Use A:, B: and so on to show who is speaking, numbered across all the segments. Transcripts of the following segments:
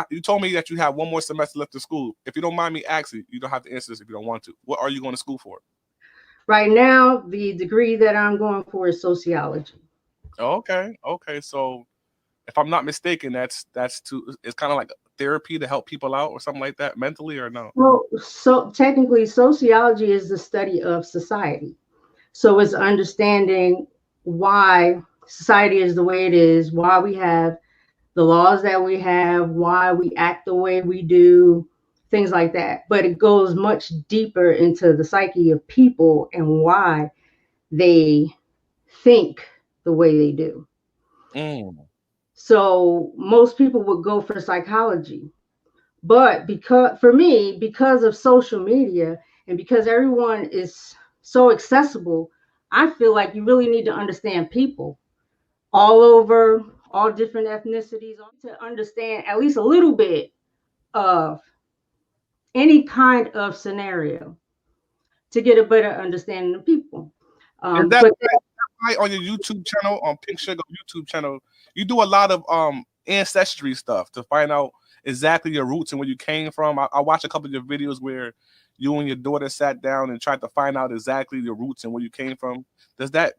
A: You told me that you have one more semester left of school. If you don't mind me asking, you don't have to answer this if you don't want to. What are you going to school for?
B: Right now, the degree that I'm going for is sociology.
A: Okay. So if I'm not mistaken, it's kind of like therapy to help people out or something like that, mentally, or no?
B: Well, so technically, sociology is the study of society. So it's understanding why society is the way it is, why we have the laws that we have, why we act the way we do, things like that. But it goes much deeper into the psyche of people and why they think the way they do.
A: Mm.
B: So most people would go for psychology. But because for me, because of social media and because everyone is so accessible, I feel like you really need to understand people all over, all different ethnicities, to understand at least a little bit of any kind of scenario to get a better understanding of people.
A: Is that
B: But
A: right on your YouTube channel, on Pink Sugar YouTube channel? You do a lot of ancestry stuff to find out exactly your roots and where you came from. I watched a couple of your videos where you and your daughter sat down and tried to find out exactly your roots and where you came from. Does that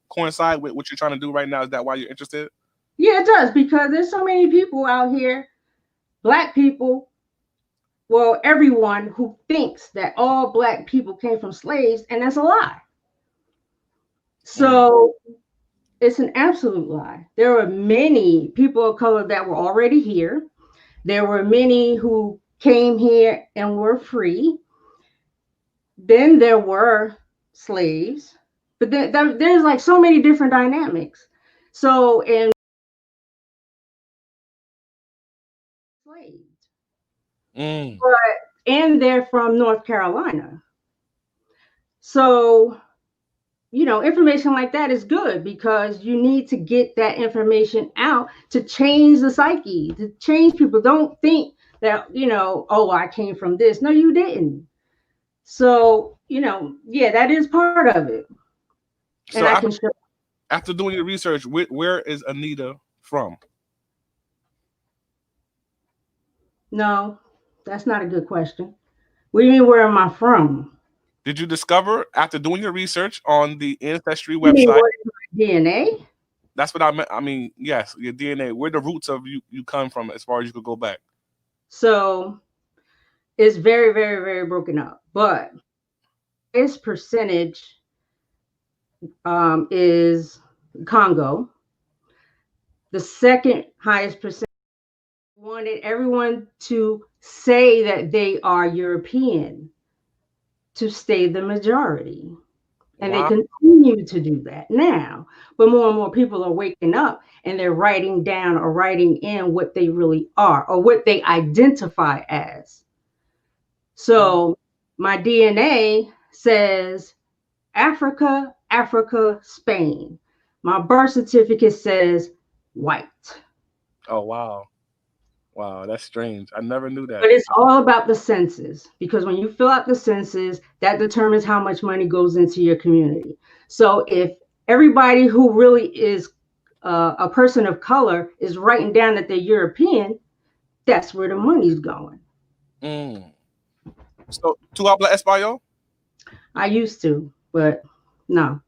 A: coincide with what you're trying to do right now? Is that why you're interested?
B: yeah, it does, because there's so many people out here, Black people, well, everyone who thinks that all Black people came from slaves, and that's a lie. So it's an absolute lie. There were many people of color that were already here. There were many who came here and were free. Then there were slaves, but there's like so many different dynamics. So in slaves,
A: Mm.
B: and they're from North Carolina. So information like that is good because you need to get that information out to change the psyche, to change people. Don't think that, oh, I came from this. No, you didn't. So, yeah, that is part of it. And
A: So
B: I can show.
A: after doing your research, where is Anita from?
B: No, that's not a good question. What do you mean, where am I from?
A: Did you discover after doing your research on the Ancestry
B: You mean,
A: website?
B: what is my DNA?
A: That's what I meant. I mean, yes, your DNA. Where the roots of you come from, as far as you could go back.
B: So it's very, very, very broken up. But its percentage is Congo. The second highest percentage wanted everyone to say that they are European to stay the majority. And they
A: Wow.
B: continue to do that now. But more and more people are waking up and they're writing down or writing in what they really are or what they identify as. So my DNA says Africa, Africa, Spain. My birth certificate says white.
A: Oh wow. Wow, that's strange. I never knew that.
B: But it's all about the census because when you fill out the census, that determines how much money goes into your community. So if everybody who really is a person of color is writing down that they're European, that's where the money's going.
A: Mm. So, ¿tú hablas español?
B: I used to, but no.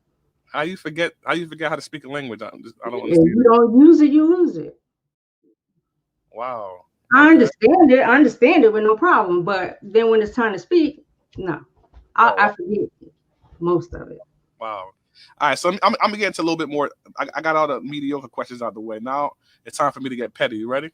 A: How you forget how to speak a language? I don't
B: If
A: understand.
B: you don't use it, you lose it.
A: Wow.
B: I
A: Okay.
B: understand it. I understand it with no problem. But then when it's time to speak, no.
A: Oh,
B: I forget most of it.
A: wow. All right, so I'm gonna get into a little bit more. I got all the mediocre questions out the way. Now it's time for me to get petty. You ready?